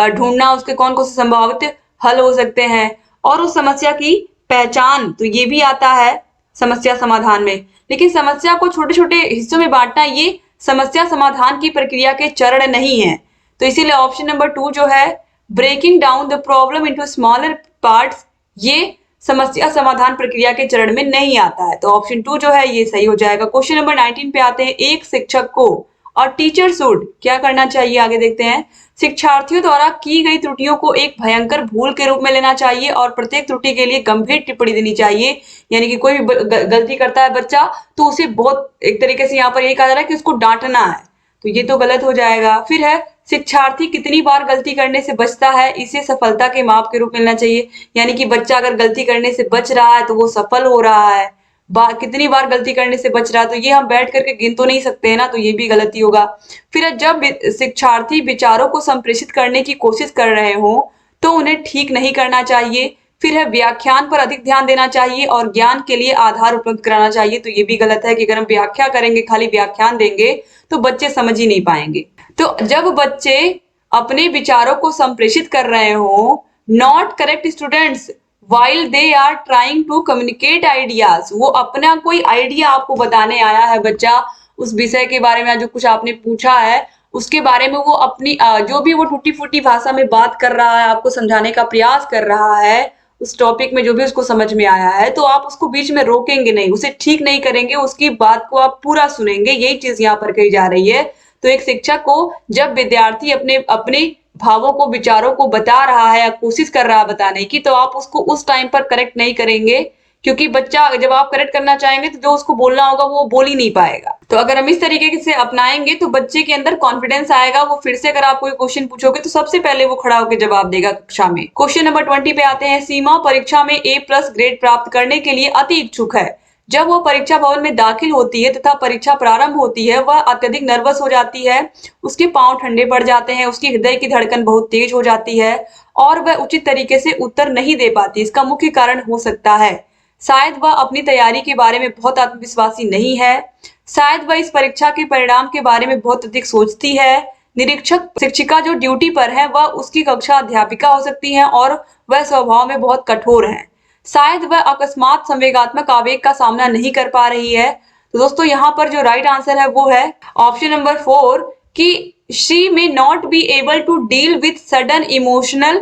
ढूंढना, उसके कौन कौन से संभावित हल हो सकते हैं। और उस समस्या की पहचान, तो ये भी आता है समस्या समाधान में। लेकिन समस्या को छोटे छोटे हिस्सों में बांटना, ये समस्या समाधान की प्रक्रिया के चरण नहीं है। तो इसीलिए ऑप्शन नंबर 2 जो है breaking down the problem into smaller parts, ये समस्या समाधान प्रक्रिया के चरण में नहीं आता है। तो ऑप्शन 2 जो है ये सही हो जाएगा। क्वेश्चन नंबर 19 पे आते हैं। एक शिक्षक को और टीचर शुड क्या करना चाहिए? आगे देखते हैं। शिक्षार्थियों द्वारा की गई त्रुटियों को एक भयंकर भूल के रूप में लेना चाहिए और प्रत्येक त्रुटि के लिए गंभीर टिप्पणी देनी चाहिए। यानी कि कोई भी गलती करता है बच्चा, तो उसे बहुत एक तरीके से यहाँ पर ये कहा जा रहा है कि उसको डांटना है। तो ये तो गलत हो जाएगा। फिर है शिक्षार्थी कितनी बार गलती करने से बचता है, इसे सफलता के माप के रूप में लेना चाहिए। यानी कि बच्चा अगर गलती करने से बच रहा है तो वो सफल हो रहा है। कितनी बार गलती करने से बच रहा है, तो ये हम बैठ करके गिन तो नहीं सकते हैं ना, तो ये भी गलती होगा। फिर जब शिक्षार्थी विचारों को संप्रेषित करने की कोशिश कर रहे हो तो उन्हें ठीक नहीं करना चाहिए। फिर है व्याख्यान पर अधिक ध्यान देना चाहिए और ज्ञान के लिए आधार उपलब्ध कराना चाहिए। तो ये भी गलत है कि अगर हम व्याख्या करेंगे, खाली व्याख्यान देंगे, तो बच्चे समझ ही नहीं पाएंगे। तो जब बच्चे अपने विचारों को संप्रेषित कर रहे हो, not correct students while they are trying to communicate ideas, वो अपना कोई आइडिया आपको बताने आया है बच्चा, उस विषय के बारे में जो कुछ आपने पूछा है उसके बारे में वो अपनी जो भी वो टूटी फूटी भाषा में बात कर रहा है, आपको समझाने का प्रयास कर रहा है, उस टॉपिक में जो भी उसको समझ में आया है, तो आप उसको बीच में रोकेंगे नहीं, उसे ठीक नहीं करेंगे, उसकी बात को आप पूरा सुनेंगे। यही चीज यहाँ पर कही जा रही है। तो एक शिक्षक को जब विद्यार्थी अपने अपने भावों को, विचारों को बता रहा है या कोशिश कर रहा है बताने की, तो आप उसको उस टाइम पर करेक्ट नहीं करेंगे, क्योंकि बच्चा जब आप करेक्ट करना चाहेंगे तो जो उसको बोलना होगा वो बोल ही नहीं पाएगा। तो अगर हम इस तरीके से अपनाएंगे तो बच्चे के अंदर कॉन्फिडेंस आएगा। वो फिर से अगर आप कोई क्वेश्चन पूछोगे तो सबसे पहले वो खड़ा होकर जवाब देगा कक्षा में। क्वेश्चन नंबर 20 पे आते हैं। सीमा परीक्षा में A+ ग्रेड प्राप्त करने के लिए अति इच्छुक है। जब वह परीक्षा भवन में दाखिल होती है तथा परीक्षा प्रारंभ होती है, वह अत्यधिक नर्वस हो जाती है, उसके पांव ठंडे पड़ जाते हैं, उसकी हृदय की धड़कन बहुत तेज हो जाती है और वह उचित तरीके से उत्तर नहीं दे पाती। इसका मुख्य कारण हो सकता है शायद वह अपनी तैयारी के बारे में बहुत आत्मविश्वासी नहीं है, शायद वह इस परीक्षा के परिणाम के बारे में बहुत अधिक सोचती है, निरीक्षक शिक्षिका जो ड्यूटी पर है वह उसकी कक्षा अध्यापिका हो सकती है और वह स्वभाव में बहुत कठोर है, शायद वह अकस्मात संवेगात्मक आवेग का सामना नहीं कर पा रही है। तो दोस्तों यहाँ पर जो राइट आंसर है वो है ऑप्शन नंबर 4 कि she may not be able to deal with sudden emotional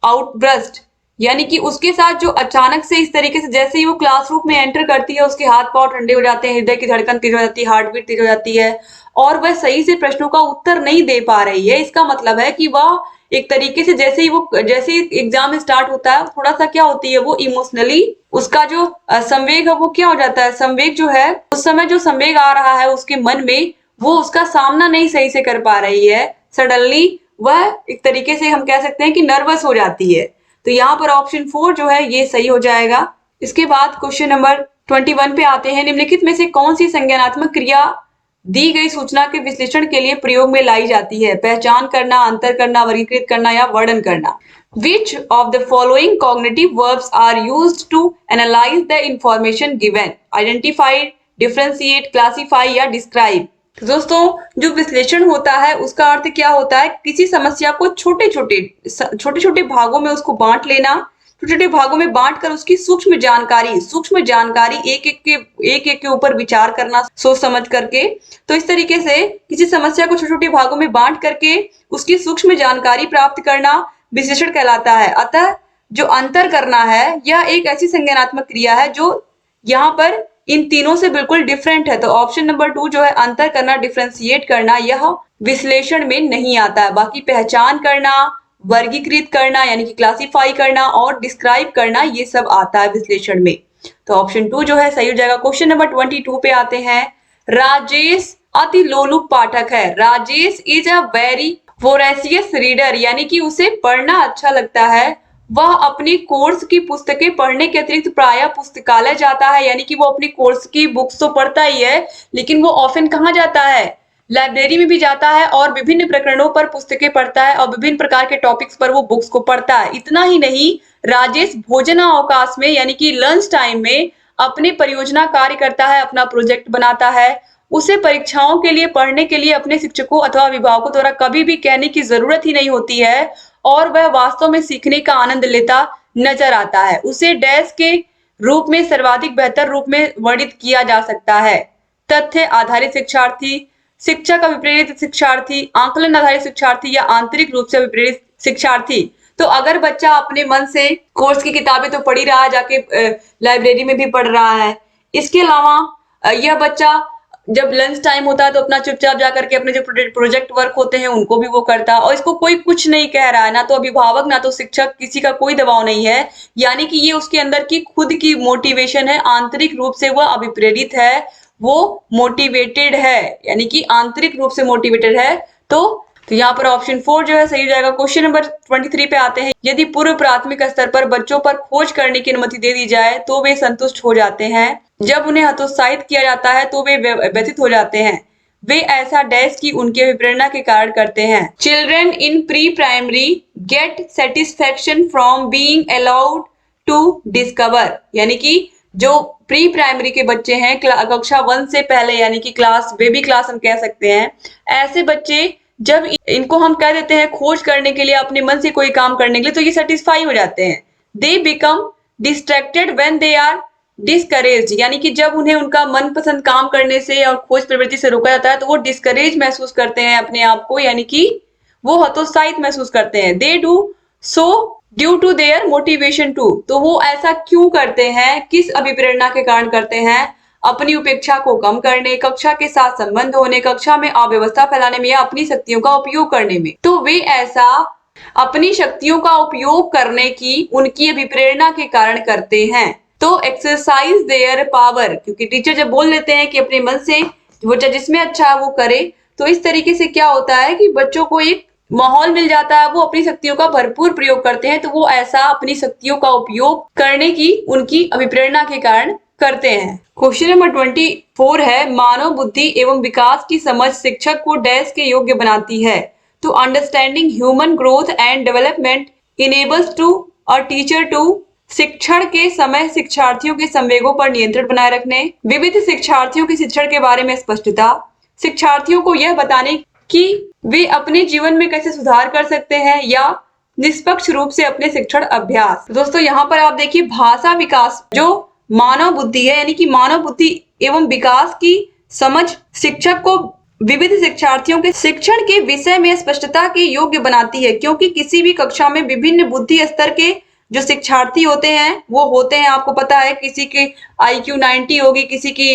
outburst, यानी कि उसके साथ जो अचानक से इस तरीके से जैसे ही वो क्लासरूम में एंटर करती है उसके हाथ पांव ठंडे हो जाते हैं, हृदय की धड़कन तेज हो जाती है, हार्ट बीट तेज हो जाती है और वह सही से प्रश्नों का उत्तर नहीं दे पा रही है। इसका मतलब है कि वह एक तरीके से जैसे ही एग्जाम स्टार्ट होता है थोड़ा सा क्या होती है वो इमोशनली उसका जो संवेग है वो क्या हो जाता है, संवेग जो है उस समय जो संवेग आ रहा है उसके मन में वो उसका सामना नहीं सही से कर पा रही है। सडनली वह एक तरीके से हम कह सकते हैं कि नर्वस हो जाती है। तो यहाँ पर ऑप्शन 4 जो है ये सही हो जाएगा। इसके बाद क्वेश्चन नंबर 21 पे आते हैं। निम्नलिखित में से कौन सी संज्ञानात्मक क्रिया दी गई सूचना के विश्लेषण के लिए प्रयोग में लाई जाती है? पहचान करना, अंतर करना, वर्गीकृत करना या वर्णन करना। Which of the following cognitive verbs are used to analyze the information given? Identify, differentiate, classify या describe। तो दोस्तों जो विश्लेषण होता है उसका अर्थ क्या होता है, किसी समस्या को छोटे छोटे भागों में उसको बांट लेना, छोटे छोटे भागों में बांटकर उसकी सूक्ष्म जानकारी एक एक के ऊपर विचार करना सोच समझ करके। तो इस तरीके से किसी समस्या को छोटे छोटे भागों में बांट करके उसकी सूक्ष्म जानकारी प्राप्त करना विश्लेषण कहलाता है। अतः जो अंतर करना है यह एक ऐसी संज्ञानात्मक क्रिया है जो यहाँ पर इन तीनों से बिल्कुल डिफरेंट है। तो ऑप्शन नंबर 2 जो है अंतर करना, डिफरेंशिएट करना, यह विश्लेषण में नहीं आता है। बाकी पहचान करना, वर्गीकृत करना यानी कि क्लासिफाई करना और डिस्क्राइब करना ये सब आता है विश्लेषण में। तो ऑप्शन 2 जो है सही हो जाएगा। क्वेश्चन नंबर 22 पे आते हैं। राजेश अति लोलुप पाठक है। Rajesh is a very voracious reader यानी कि उसे पढ़ना अच्छा लगता है। वह अपनी कोर्स की पुस्तकें पढ़ने के अतिरिक्त प्रायः पुस्तकालय जाता है यानी कि वो अपनी कोर्स की बुक्स तो पढ़ता ही है लेकिन वो ऑफन कहाँ जाता है, लाइब्रेरी में भी जाता है और विभिन्न प्रकरणों पर पुस्तकें पढ़ता है और विभिन्न प्रकार के टॉपिक्स पर वो बुक्स को पढ़ता है। इतना ही नहीं, राजेश भोजनावकाश में यानी कि लंच टाइम में अपने परियोजना कार्य करता है, अपना प्रोजेक्ट बनाता है। उसे परीक्षाओं के लिए पढ़ने के लिए अपने शिक्षकों अथवा अभिभावकों द्वारा कभी भी कहने की जरूरत ही नहीं होती है और वह वास्तव में सीखने का आनंद लेता नजर आता है। उसे डैश के रूप में सर्वाधिक बेहतर रूप में वर्णित किया जा सकता है। तथ्य आधारित शिक्षार्थी, शिक्षक अभिप्रेरित शिक्षार्थी, आकलन आधारित शिक्षार्थी या आंतरिक रूप से अभिप्रेरित शिक्षार्थी। तो अगर बच्चा अपने मन से कोर्स की किताबें तो पढ़ ही रहा है, जाके लाइब्रेरी में भी पढ़ रहा है, इसके अलावा यह बच्चा जब लंच टाइम होता है तो अपना चुपचाप जाकर के अपने जो प्रोजेक्ट वर्क होते हैं उनको भी वो करता है और इसको कोई कुछ नहीं कह रहा है, ना तो अभिभावक ना तो शिक्षक, किसी का कोई दबाव नहीं है। यानी कि ये उसके अंदर की खुद की मोटिवेशन है, आंतरिक रूप से वह अभिप्रेरित है, वो मोटिवेटेड है यानी कि आंतरिक रूप से मोटिवेटेड है। तो यहाँ पर ऑप्शन 4 जो है सही हो जाएगा। क्वेश्चन नंबर 23 पे आते हैं। यदि पूर्व प्राथमिक स्तर पर बच्चों पर खोज करने की अनुमति दे दी जाए तो वे संतुष्ट हो जाते हैं। जब उन्हें हतोत्साहित किया जाता है तो वे व्यथित हो जाते हैं। वे ऐसा डैश की उनके प्रेरणा के कारण करते हैं। Children in pre primary get satisfaction from being allowed to discover यानी कि जो प्री प्राइमरी के बच्चे हैं कक्षा 1 से पहले यानी कि क्लास बेबी क्लास हम कह सकते हैं, ऐसे बच्चे जब इनको हम कह देते हैं खोज करने के लिए, अपने मन से कोई काम करने के लिए, तो ये सेटिस्फाई हो जाते हैं। They become distracted when they are discouraged यानी कि जब उन्हें उनका मनपसंद काम करने से और खोज प्रवृत्ति से रोका जाता है तो वो डिस्करेज महसूस करते हैं अपने आप को, यानी कि वो हतोत्साहित महसूस करते हैं। They do so due to their motivation to, तो वो ऐसा क्यों करते हैं, किस अभिप्रेरणा के कारण करते हैं? अपनी उपेक्षा को कम करने, कक्षा के साथ संबंध होने, कक्षा में अव्यवस्था फैलाने में या अपनी शक्तियों का उपयोग करने में। तो वे ऐसा अपनी शक्तियों का उपयोग करने की उनकी अभिप्रेरणा के कारण करते हैं। तो एक्सरसाइज देयर पावर, क्योंकि टीचर जब बोल देते हैं कि अपने मन से वो जिसमें अच्छा है वो करे, तो इस तरीके से क्या होता है कि बच्चों को एक माहौल मिल जाता है, वो अपनी शक्तियों का भरपूर प्रयोग करते हैं। तो वो ऐसा अपनी शक्तियों का उपयोग करने की उनकी अभिप्रेरणा के कारण करते हैं। क्वेश्चन नंबर 24 है, मानव बुद्धि एवं विकास की समझ शिक्षक को डैश के योग्य बनाती है। तो understanding human growth and development enables to a teacher to, शिक्षण के समय शिक्षार्थियों के संवेगों पर नियंत्रण बनाए रखने, विविध शिक्षार्थियों के शिक्षण के बारे में स्पष्टता, शिक्षार्थियों को यह बताने कि वे अपने जीवन में कैसे सुधार कर सकते हैं, या निष्पक्ष रूप से अपने शिक्षण अभ्यास। दोस्तों यहाँ पर आप देखिए भाषा विकास, जो मानव बुद्धि है यानी कि मानव बुद्धि एवं विकास की समझ शिक्षक को विविध शिक्षार्थियों के शिक्षण के विषय में स्पष्टता के योग्य बनाती है, क्योंकि किसी भी कक्षा में विभिन्न बुद्धि स्तर के जो शिक्षार्थी होते हैं वो होते हैं, आपको पता है, किसी की IQ 90 होगी, किसी की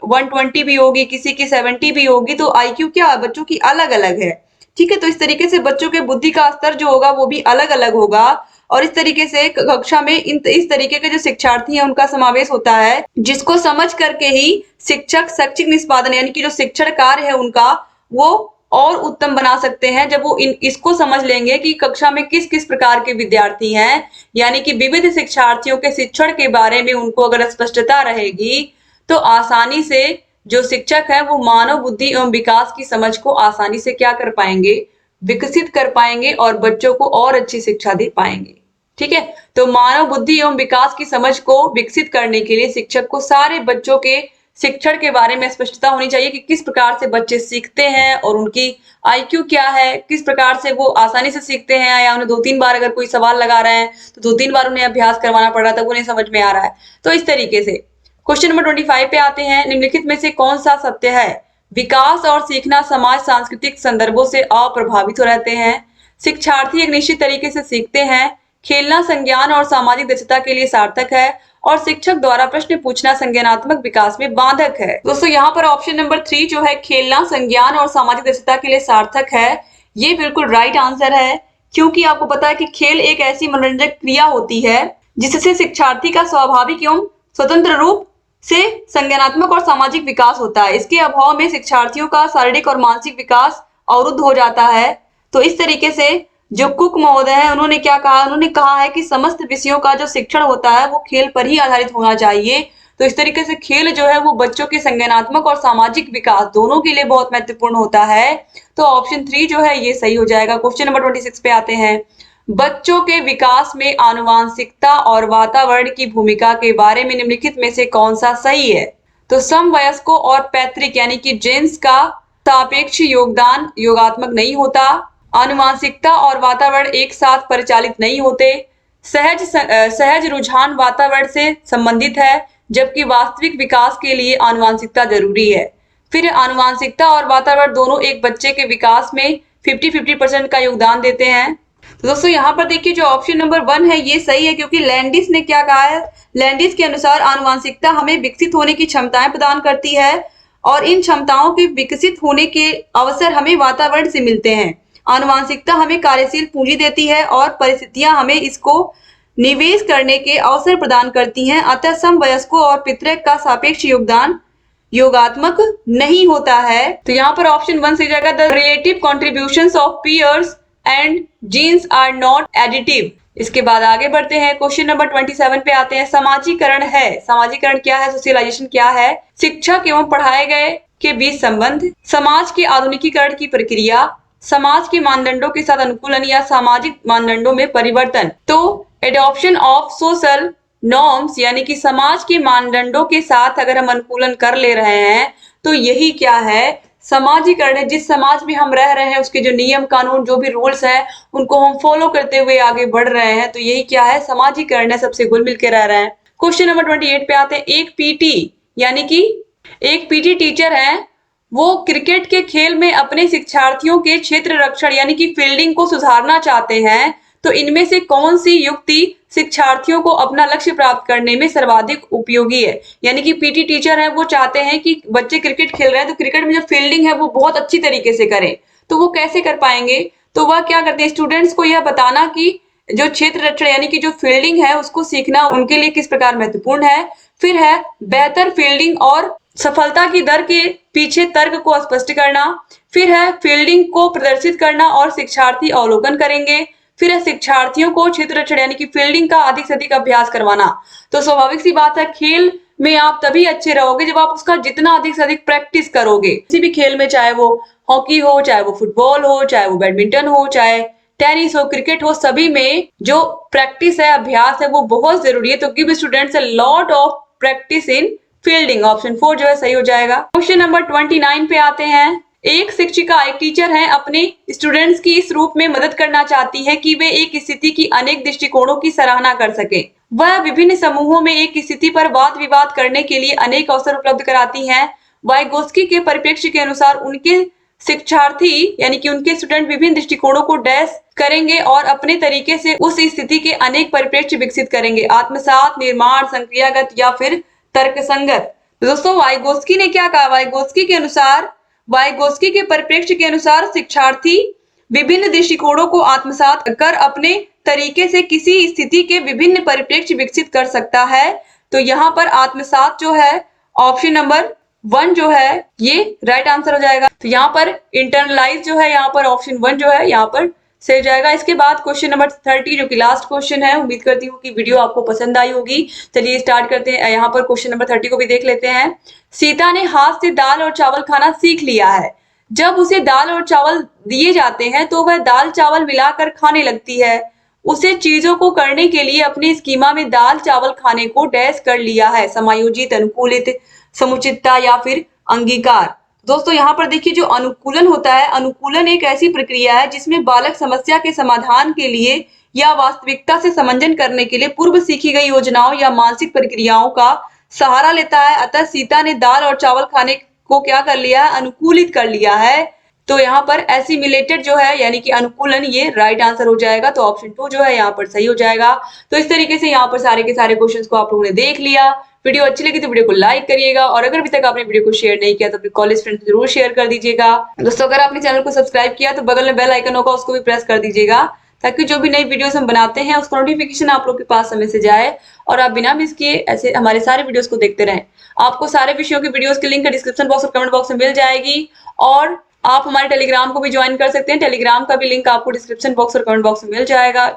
120 भी होगी, किसी की 70 भी होगी। तो IQ क्या बच्चों की अलग अलग है। ठीक है। तो इस तरीके से बच्चों के बुद्धि का स्तर जो होगा वो भी अलग अलग होगा और इस तरीके से कक्षा में इस तरीके के जो शिक्षार्थी हैं उनका समावेश होता है, जिसको समझ करके ही शिक्षक शैक्षिक निष्पादन यानी कि जो शिक्षण कार्य है उनका वो और उत्तम बना सकते हैं। जब वो इसको समझ लेंगे कि कक्षा में किस किस प्रकार के विद्यार्थी हैं, यानी कि विविध शिक्षार्थियों के शिक्षण के बारे में उनको अगर स्पष्टता रहेगी तो आसानी से जो शिक्षक है वो मानव बुद्धि एवं विकास की समझ को आसानी से क्या कर पाएंगे, विकसित कर पाएंगे और बच्चों को और अच्छी शिक्षा दे पाएंगे। ठीक है। तो मानव बुद्धि एवं विकास की समझ को विकसित करने के लिए शिक्षक को सारे बच्चों के शिक्षण के बारे में स्पष्टता होनी चाहिए कि किस प्रकार से बच्चे सीखते हैं और उनकी आईक्यू क्या है, किस प्रकार से वो आसानी से सीखते हैं, या उन्हें 2-3 बार अगर कोई सवाल लगा रहे हैं तो 2-3 बार उन्हें अभ्यास करवाना पड़ रहा है तब उन्हें समझ में आ रहा है। तो इस तरीके से क्वेश्चन नंबर 25 पे आते हैं। निम्नलिखित में से कौन सा सत्य है? विकास और सीखना समाज सांस्कृतिक संदर्भों से अप्रभावित हो रहते हैं। शिक्षार्थी एक निश्चित तरीके से सीखते हैं। खेलना संज्ञान और सामाजिक दक्षता के लिए सार्थक है और शिक्षक द्वारा प्रश्न पूछना संज्ञानात्मक विकास में बाधक है। दोस्तों यहाँ पर ऑप्शन नंबर 3 जो है खेलना संज्ञान और सामाजिक दक्षता के लिए सार्थक है, ये बिल्कुल राइट आंसर है, क्योंकि आपको पता है कि खेल एक ऐसी मनोरंजक क्रिया होती है जिससे शिक्षार्थी का स्वाभाविक एवं स्वतंत्र रूप से संज्ञानात्मक और सामाजिक विकास होता है। इसके अभाव में शिक्षार्थियों का शारीरिक और मानसिक विकास अवरुद्ध हो जाता है। तो इस तरीके से जो कुक महोदय है उन्होंने क्या कहा, उन्होंने कहा है कि समस्त विषयों का जो शिक्षण होता है वो खेल पर ही आधारित होना चाहिए। तो इस तरीके से खेल जो है वो बच्चों के संज्ञानात्मक और सामाजिक विकास दोनों के लिए बहुत महत्वपूर्ण होता है। तो ऑप्शन 3 जो है ये सही हो जाएगा। क्वेश्चन नंबर 26 पे आते हैं। बच्चों के विकास में आनुवांशिकता और वातावरण की भूमिका के बारे में निम्नलिखित में से कौन सा सही है? तो समवयस्कों और पैतृक यानी कि जेन्स का सापेक्ष योगदान योगात्मक नहीं होता। आनुवांशिकता और वातावरण एक साथ परिचालित नहीं होते। सहज रुझान वातावरण से संबंधित है, जबकि वास्तविक विकास के लिए आनुवांशिकता जरूरी है। फिर आनुवांशिकता और वातावरण दोनों एक बच्चे के विकास में 50-50% का योगदान देते हैं। तो दोस्तों यहाँ पर देखिए जो ऑप्शन नंबर 1 है ये सही है, क्योंकि लैंडिस ने क्या कहा है, लैंडिस के अनुसार आनुवांशिकता हमें विकसित होने की क्षमताएं प्रदान करती है और इन क्षमताओं के विकसित होने के अवसर हमें वातावरण से मिलते हैं। आनुवांशिकता हमें कार्यशील पूंजी देती है और परिस्थितियां हमें इसको निवेश करने के अवसर प्रदान करती हैं। अतः समवयस्कों और पितृक का सापेक्ष योगदान योगात्मक नहीं होता है। तो यहाँ पर ऑप्शन 1 सही जाएगा। The relative contributions of peers and genes are not additive. इसके बाद आगे बढ़ते हैं। क्वेश्चन नंबर 27 पे आते हैं। समाजीकरण है, समाजीकरण क्या है, सोशलाइजेशन क्या है? शिक्षक एवं पढ़ाए गए के बीच संबंध, समाज के आधुनिकीकरण की प्रक्रिया, समाज के मानदंडों के साथ अनुकूलन या सामाजिक मानदंडों में परिवर्तन। तो एडॉप्शन ऑफ सोशल नॉर्म्स यानी कि समाज के मानदंडों के साथ अगर हम अनुकूलन कर ले रहे हैं तो यही क्या है, समाजीकरण है। जिस समाज में हम रह रहे हैं उसके जो नियम कानून जो भी रूल्स है उनको हम फॉलो करते हुए आगे बढ़ रहे हैं, तो यही क्या है, समाजीकरण है, सबसे घुल मिल के रह रहे हैं। क्वेश्चन नंबर 28 पे आते हैं। एक पीटी यानी कि एक पीटी टीचर है, वो क्रिकेट के खेल में अपने शिक्षार्थियों के क्षेत्र रक्षण यानी कि फील्डिंग को सुधारना चाहते हैं। तो इनमें से कौन सी युक्ति शिक्षार्थियों को अपना लक्ष्य प्राप्त करने में सर्वाधिक उपयोगी है? यानी कि पीटी टीचर है वो चाहते हैं कि बच्चे क्रिकेट खेल रहे हैं तो क्रिकेट में जो फील्डिंग है वो बहुत अच्छी तरीके से करें। तो वो कैसे कर पाएंगे? तो वह क्या करते हैं, स्टूडेंट्स को यह बताना कि जो क्षेत्र रक्षण यानी कि जो फील्डिंग है उसको सीखना उनके लिए किस प्रकार महत्वपूर्ण है। फिर है बेहतर फील्डिंग और सफलता की दर के पीछे तर्क को स्पष्ट करना। फिर है फील्डिंग को प्रदर्शित करना और शिक्षार्थी अवलोकन करेंगे। फिर है शिक्षार्थियों को क्षेत्र रक्षण यानी कि फील्डिंग का अधिक से अधिक अभ्यास करवाना। तो स्वाभाविक सी बात है, खेल में आप तभी अच्छे रहोगे जब आप उसका जितना अधिक से अधिक प्रैक्टिस करोगे। किसी भी खेल में, चाहे वो हॉकी हो, चाहे वो फुटबॉल हो, चाहे वो बैडमिंटन हो, चाहे टेनिस हो, क्रिकेट हो, सभी में जो प्रैक्टिस है, अभ्यास है, वो बहुत जरूरी है। तो give students a lot of practice in fielding. Option 4 जो है सही हो जाएगा। क्वेश्चन नंबर 29 पे आते हैं। एक शिक्षिका, एक टीचर है, अपने स्टूडेंट्स की इस रूप में मदद करना चाहती है कि वे एक स्थिति की अनेक दृष्टिकोणों की सराहना कर सके। वह विभिन्न समूहों में एक स्थिति पर वाद विवाद करने के लिए अनेक अवसर उपलब्ध कराती है। वाइगोत्स्की के परिप्रेक्ष्य के अनुसार उनके शिक्षार्थी यानी कि उनके स्टूडेंट विभिन्न दृष्टिकोणों को डैश करेंगे और अपने तरीके से उस स्थिति के अनेक परिप्रेक्ष्य विकसित करेंगे। आत्मसात, निर्माण, संक्रियागत या फिर तर्कसंगत। तो दोस्तों वाइगोत्स्की ने क्या कहा, वाइगोत्स्की के अनुसार, वाइगोत्स्की के परिप्रेक्ष्य के अनुसार शिक्षार्थी विभिन्न दृष्टिकोणों को आत्मसात कर अपने तरीके से किसी स्थिति के विभिन्न परिप्रेक्ष्य विकसित कर सकता है। तो यहाँ पर आत्मसात जो है ऑप्शन नंबर 1 जो है ये राइट आंसर हो जाएगा। तो यहाँ पर इंटरनलाइज जो है यहाँ पर ऑप्शन 1 जो है यहाँ पर सही हो जाएगा। इसके बाद क्वेश्चन नंबर 30 जो कि लास्ट क्वेश्चन है। उम्मीद करती हूँ कि वीडियो आपको पसंद आई होगी। चलिए स्टार्ट करते हैं। यहाँ पर क्वेश्चन नंबर 30 को भी देख लेते हैं। सीता ने हाथ से दाल और चावल खाना सीख लिया है। जब उसे दाल और चावल दिए जाते हैं तो वह दाल चावल मिलाकर खाने लगती है। उसे चीजों को करने के लिए अपने स्कीमा में दाल चावल खाने को डैश कर लिया है। समायोजित, अनुकूलित, समुचितता या फिर अंगीकार। दोस्तों यहाँ पर देखिए जो अनुकूलन होता है, अनुकूलन एक ऐसी प्रक्रिया है जिसमें बालक समस्या के समाधान के लिए या वास्तविकता से समंजन करने के लिए पूर्व सीखी गई योजनाओं या मानसिक प्रक्रियाओं का सहारा लेता है। अतः सीता ने दाल और चावल खाने को क्या कर लिया है, अनुकूलित कर लिया है। तो यहाँ पर एसिमिलेटेड जो है यानी कि अनुकूलन, ये राइट आंसर हो जाएगा। तो ऑप्शन 2 जो है यहाँ पर सही हो जाएगा। तो इस तरीके से यहाँ पर सारे के सारे क्वेश्चंस को आप लोगों ने देख लिया। वीडियो अच्छी लगी तो वीडियो को लाइक करिएगा और अगर अभी तक आपने वीडियो को शेयर नहीं किया तो अपने कॉलेज फ्रेंड्स जरूर शेयर कर दीजिएगा। दोस्तों अगर आपने चैनल को सब्सक्राइब किया तो बगल में बेल आइकन होगा, उसको भी प्रेस कर दीजिएगा ताकि जो भी नई वीडियोस हम बनाते हैं उसका नोटिफिकेशन आप लोग के पास समय से जाए और आप बिना मिस किए ऐसे हमारे सारे वीडियोस को देखते रहें। आपको सारे विषयों की वीडियोस के लिंक डिस्क्रिप्शन बॉक्स और कमेंट बॉक्स में मिल जाएगी और आप हमारे टेलीग्राम को भी ज्वाइन कर सकते हैं। टेलीग्राम का भी लिंक आपको डिस्क्रिप्शन बॉक्स और कमेंट बॉक्स में मिल जाएगा।